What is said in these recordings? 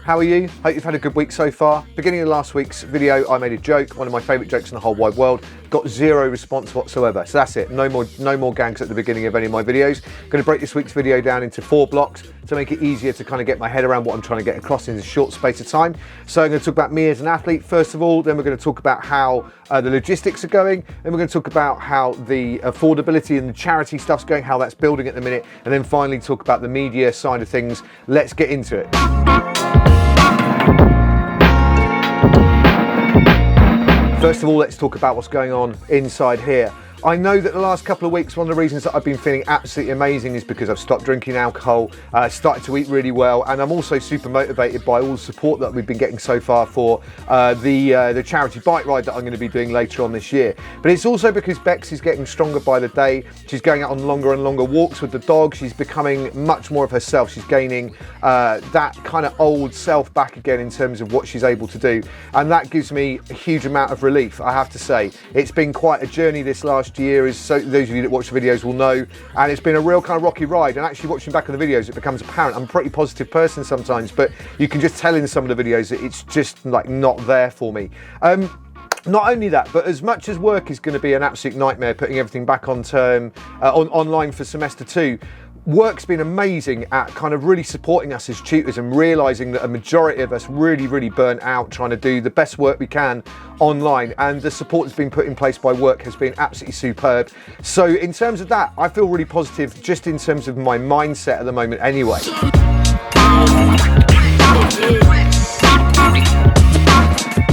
how are you? Hope you've had a good week so far. Beginning of last week's video, I made a joke, one of my favourite jokes in the whole wide world. Got zero response whatsoever, so that's it. No more gags at the beginning of any of my videos. Going to break this week's video down into 4 blocks to make it easier to kind of get my head around what I'm trying to get across in a short space of time. So I'm going to talk about me as an athlete first of all, then we're going to talk about how the logistics are going, then we're going to talk about how the affordability and the charity stuff's going, how that's building at the minute, and then finally talk about the media side of things. Let's get into it. First of all, let's talk about what's going on inside here. I know that the last couple of weeks, one of the reasons that I've been feeling absolutely amazing is because I've stopped drinking alcohol, started to eat really well, and I'm also super motivated by all the support that we've been getting so far for the charity bike ride that I'm going to be doing later on this year. But it's also because Bex is getting stronger by the day. She's going out on longer and longer walks with the dog. She's becoming much more of herself. She's gaining that kind of old self back again in terms of what she's able to do. And that gives me a huge amount of relief, I have to say. It's been quite a journey this last year, as so those of you that watch the videos will know, and it's been a real kind of rocky ride. And actually watching back on the videos, it becomes apparent I'm a pretty positive person sometimes, but you can just tell in some of the videos that it's just like not there for me. Not only that, but as much as work is going to be an absolute nightmare putting everything back on term online for semester 2, work's been amazing at kind of really supporting us as tutors and realising that a majority of us really burnt out trying to do the best work we can online, and the support that's been put in place by work has been absolutely superb. So in terms of that, I feel really positive just in terms of my mindset at the moment anyway.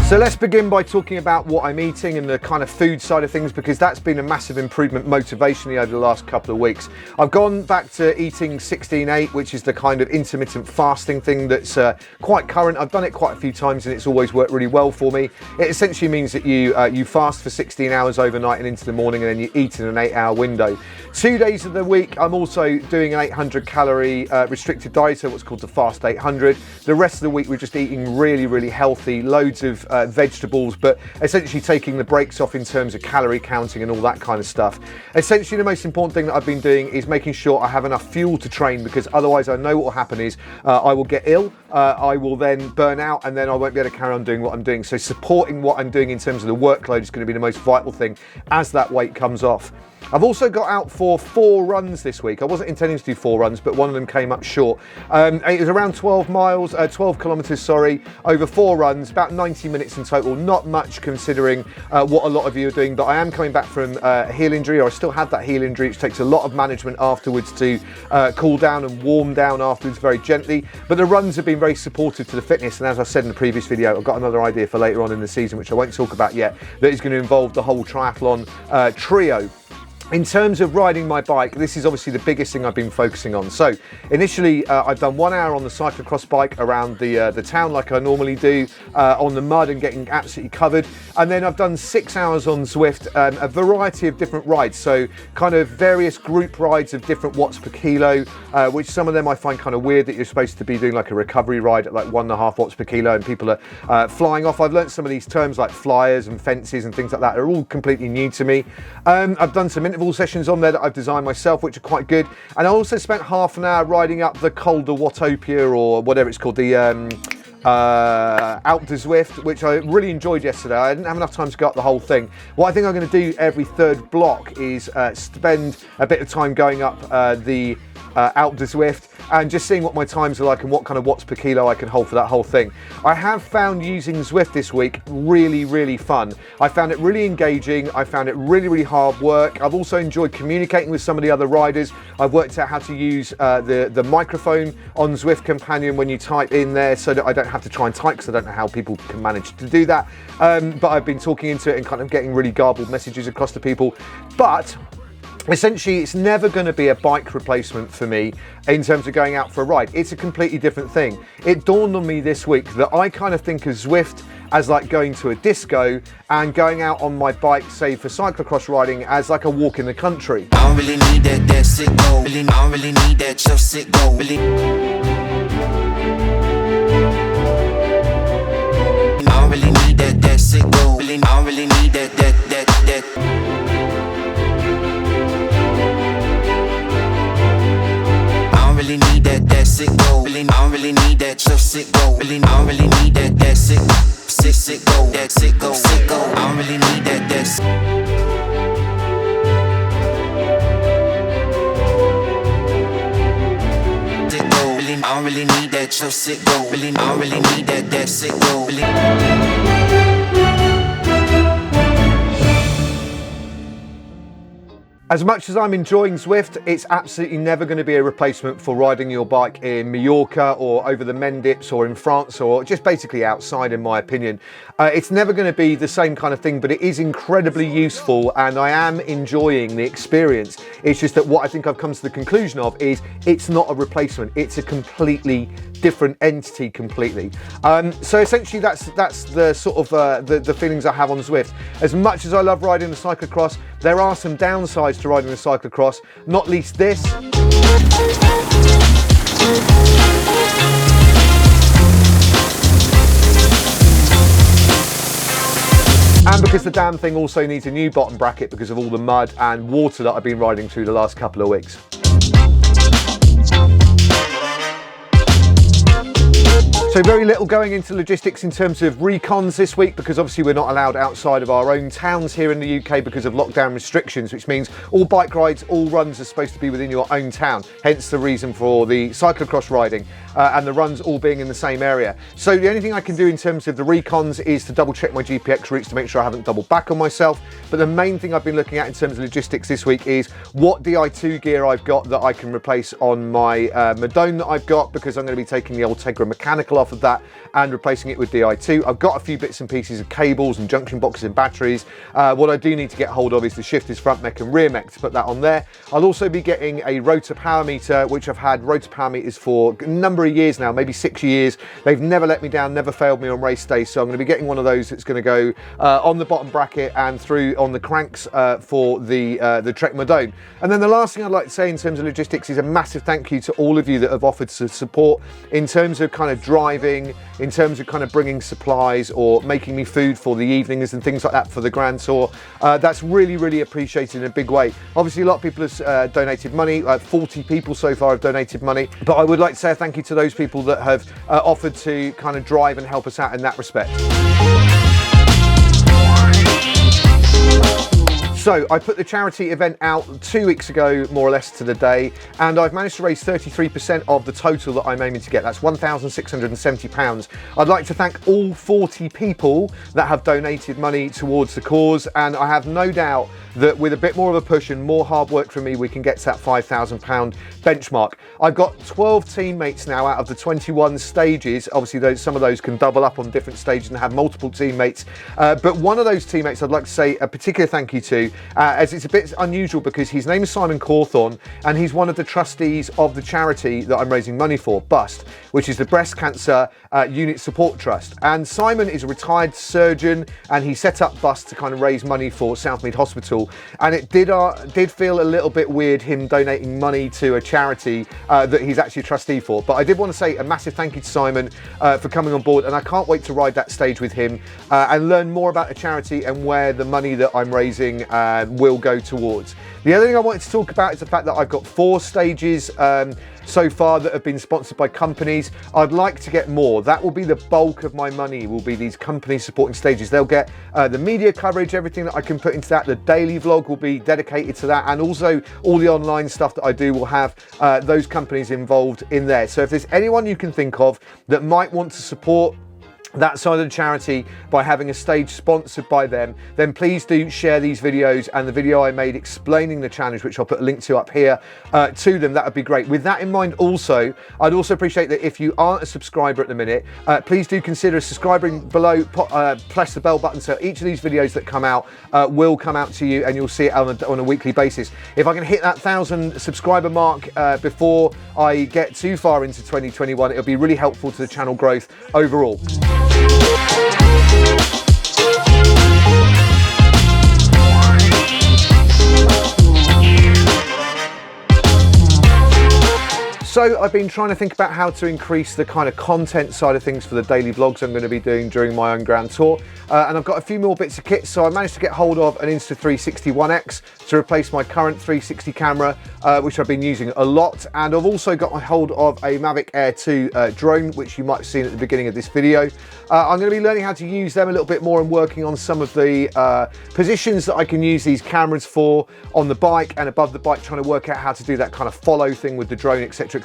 So let's begin by talking about what I'm eating and the kind of food side of things, because that's been a massive improvement motivationally over the last couple of weeks. I've gone back to eating 16/8, which is the kind of intermittent fasting thing that's quite current. I've done it quite a few times and it's always worked really well for me. It essentially means that you fast for 16 hours overnight and into the morning, and then you eat in an 8-hour window. 2 days of the week I'm also doing an 800 calorie restricted diet, so what's called the Fast 800. The rest of the week we're just eating really healthy, loads of vegetables, but essentially taking the brakes off in terms of calorie counting and all that kind of stuff. Essentially the most important thing that I've been doing is making sure I have enough fuel to train, because otherwise I know what will happen is I will get ill, I will then burn out, and then I won't be able to carry on doing what I'm doing. So supporting what I'm doing in terms of the workload is going to be the most vital thing as that weight comes off. I've also got out for 4 runs this week. I wasn't intending to do 4 runs, but one of them came up short. It was around 12 kilometres, sorry, over 4 runs, about 90 minutes in total. Not much considering what a lot of you are doing, but I am coming back from a heel injury, or I still had that heel injury, which takes a lot of management afterwards to cool down and warm down afterwards very gently. But the runs have been very supportive to the fitness, and as I said in the previous video, I've got another idea for later on in the season, which I won't talk about yet, that is going to involve the whole triathlon trio. In terms of riding my bike, this is obviously the biggest thing I've been focusing on. So initially I've done 1 hour on the cyclocross bike around the town like I normally do, on the mud and getting absolutely covered. And then I've done 6 hours on Zwift, a variety of different rides. So kind of various group rides of different watts per kilo, which some of them I find kind of weird that you're supposed to be doing like a recovery ride at like 1.5 watts per kilo and people are flying off. I've learned some of these terms like flyers and fences and things like that. They're all completely new to me. I've done some interval sessions on there that I've designed myself, which are quite good, and I also spent half an hour riding up the Col de Watopia, or whatever it's called, the Alpe de Zwift, which I really enjoyed yesterday. I didn't have enough time to go up the whole thing. What I think I'm going to do every 3rd block is spend a bit of time going up the Alpe de Zwift and just seeing what my times are like and what kind of watts per kilo I can hold for that whole thing. I have found using Zwift this week really fun. I found it really engaging. I found it really hard work. I've also enjoyed communicating with some of the other riders. I've worked out how to use the microphone on Zwift Companion when you type in there, so that I don't have to try and type, because I don't know how people can manage to do that. But I've been talking into it and kind of getting really garbled messages across to people. But essentially, it's never going to be a bike replacement for me in terms of going out for a ride. It's a completely different thing. It dawned on me this week that I kind of think of Zwift as like going to a disco, and going out on my bike, say for cyclocross riding, as like a walk in the country. I don't really need that sick go. I don't really need that just sick go. I don't really need that sick go. I don't really need that. I don't really need that sick go. don't really need that sick go. I don't really need that sick go. That sick go. I don't really need that sick. I don't really need that sick go. I don't really need that sick go. As much as I'm enjoying Zwift, it's absolutely never going to be a replacement for riding your bike in Mallorca or over the Mendips or in France or just basically outside, in my opinion. It's never going to be the same kind of thing, but it is incredibly useful and I am enjoying the experience. It's just that what I think I've come to the conclusion of is it's not a replacement. It's a completely different entity completely. So essentially that's the sort of the feelings I have on Zwift. As much as I love riding the cyclocross, there are some downsides to riding the cyclocross, not least this. And because the damn thing also needs a new bottom bracket because of all the mud and water that I've been riding through the last couple of weeks. So very little going into logistics in terms of recons this week because obviously we're not allowed outside of our own towns here in the UK because of lockdown restrictions, which means all bike rides, all runs are supposed to be within your own town. Hence the reason for the cyclocross riding and the runs all being in the same area. So the only thing I can do in terms of the recons is to double check my GPX routes to make sure I haven't doubled back on myself. But the main thing I've been looking at in terms of logistics this week is what Di2 gear I've got that I can replace on my Medone that I've got, because I'm going to be taking the Ultegra mechanical off of that and replacing it with Di2. I've got a few bits and pieces of cables and junction boxes and batteries. What I do need to get hold of is the shifters front mech and rear mech to put that on there. I'll also be getting a rotor power meter, which I've had rotor power meters for a number of years now, maybe 6 years. They've never let me down, never failed me on race day, so I'm going to be getting one of those that's going to go on the bottom bracket and through on the cranks for the Trek Medone. And then the last thing I'd like to say in terms of logistics is a massive thank you to all of you that have offered to support in terms of kind of driving, in terms of kind of bringing supplies or making me food for the evenings and things like that for the Grand Tour. That's really, really appreciated in a big way. Obviously, a lot of people have donated money. 40 people so far have donated money. But I would like to say a thank you to those people that have offered to kind of drive and help us out in that respect. So I put the charity event out 2 weeks ago, more or less to the day, and I've managed to raise 33% of the total that I'm aiming to get. That's £1,670. I'd like to thank all 40 people that have donated money towards the cause, and I have no doubt that with a bit more of a push and more hard work from me, we can get to that £5,000 benchmark. I've got 12 teammates now out of the 21 stages. Obviously, some of those can double up on different stages and have multiple teammates. But one of those teammates I'd like to say a particular thank you to, as it's a bit unusual because his name is Simon Cawthorne and he's one of the trustees of the charity that I'm raising money for, BUST, which is the Breast Cancer Unit Support Trust. And Simon is a retired surgeon and he set up BUST to kind of raise money for Southmead Hospital. And it did feel a little bit weird him donating money to a charity that he's actually a trustee for. But I did want to say a massive thank you to Simon for coming on board, and I can't wait to ride that stage with him and learn more about the charity and where the money that I'm raising will go towards. The other thing I wanted to talk about is the fact that I've got 4 stages so far that have been sponsored by companies. I'd like to get more. That will be the bulk of my money, will be these companies supporting stages. They'll get the media coverage, everything that I can put into that. The daily vlog will be dedicated to that, and also all the online stuff that I do will have those companies involved in there. So if there's anyone you can think of that might want to support that side of the charity by having a stage sponsored by them, then please do share these videos and the video I made explaining the challenge, which I'll put a link to up here, to them. That would be great. With that in mind also, I'd also appreciate that if you aren't a subscriber at the minute, please do consider subscribing below, press the bell button so each of these videos that come out will come out to you and you'll see it on a weekly basis. If I can hit that 1,000 subscriber mark before I get too far into 2021, it'll be really helpful to the channel growth overall. So I've been trying to think about how to increase the kind of content side of things for the daily vlogs I'm going to be doing during my own grand tour. And I've got a few more bits of kit. So I managed to get hold of an Insta 360 1X to replace my current 360 camera, which I've been using a lot. And I've also got hold of a Mavic Air 2 drone, which you might have seen at the beginning of this video. I'm going to be learning how to use them a little bit more and working on some of the positions that I can use these cameras for on the bike and above the bike, trying to work out how to do that kind of follow thing with the drone, etc, etc.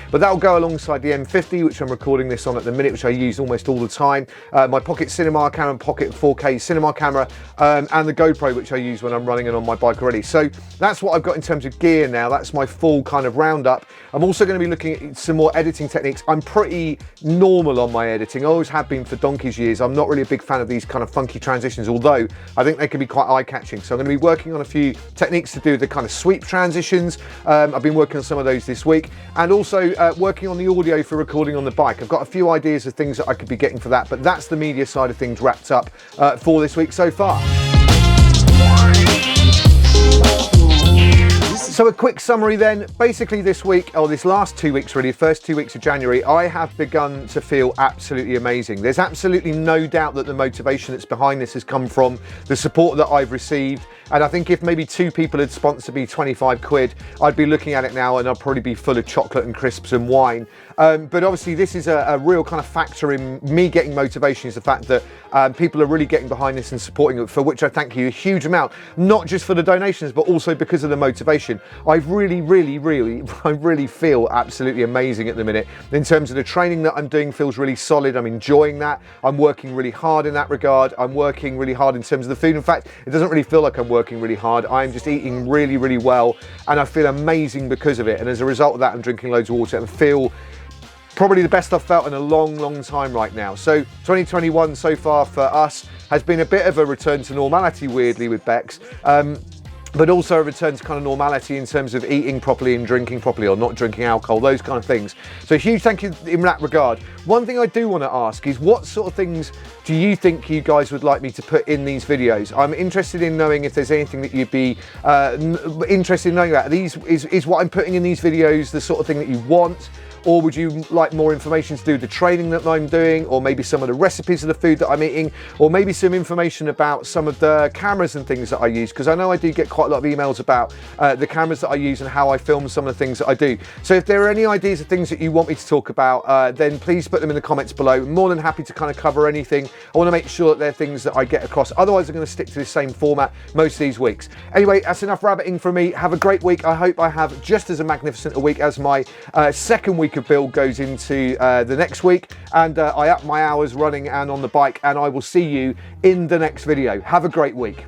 But that will go alongside the M50, which I'm recording this on at the minute, which I use almost all the time, my Pocket Cinema camera, Pocket 4K cinema camera, and the GoPro, which I use when I'm running it on my bike already. So that's what I've got in terms of gear now. That's my full kind of roundup. I'm also going to be looking at some more editing techniques. I'm pretty normal on my editing. I always have been for donkey's years. I'm not really a big fan of these kind of funky transitions, although I think they can be quite eye-catching. So I'm going to be working on a few techniques to do with the kind of sweep transitions. I've been working on some of those this week, and also working on the audio for recording on the bike. I've got a few ideas of things that I could be getting for that, but that's the media side of things wrapped up for this week so far. So a quick summary then. Basically this week, or this last 2 weeks really, first 2 weeks of January, I have begun to feel absolutely amazing. There's absolutely no doubt that the motivation that's behind this has come from the support that I've received. And I think if maybe 2 people had sponsored me 25 quid, I'd be looking at it now and I'd probably be full of chocolate and crisps and wine. But obviously this is a real kind of factor in me getting motivation, is the fact that people are really getting behind this and supporting it, for which I thank you a huge amount, not just for the donations, but also because of the motivation. I really feel absolutely amazing at the minute. In terms of the training that I'm doing, feels really solid. I'm enjoying that. I'm working really hard in that regard. I'm working really hard in terms of the food. In fact, it doesn't really feel like I'm working really hard. I'm just eating really well, and I feel amazing because of it. And as a result of that, I'm drinking loads of water and feel probably the best I've felt in a long time right now. So 2021 so far for us has been a bit of a return to normality, weirdly, with Bex. But also a return to kind of normality in terms of eating properly and drinking properly, or not drinking alcohol, those kind of things. So huge thank you in that regard. One thing I do want to ask is, what sort of things do you think you guys would like me to put in these videos? I'm interested in knowing if there's anything that you'd be interested in knowing about. Is what I'm putting in these videos the sort of thing that you want? Or would you like more information to do with the training that I'm doing, or maybe some of the recipes of the food that I'm eating, or maybe some information about some of the cameras and things that I use? Because I know I do get quite a lot of emails about the cameras that I use and how I film some of the things that I do. So if there are any ideas of things that you want me to talk about, then please put them in the comments below. More than happy to kind of cover anything. I want to make sure that they're things that I get across. Otherwise, I'm going to stick to the same format most of these weeks. Anyway, that's enough rabbiting from me. Have a great week. I hope I have just as a magnificent a week as my second week of build goes into the next week, and I up my hours running and on the bike, and I will see you in the next video. Have a great week.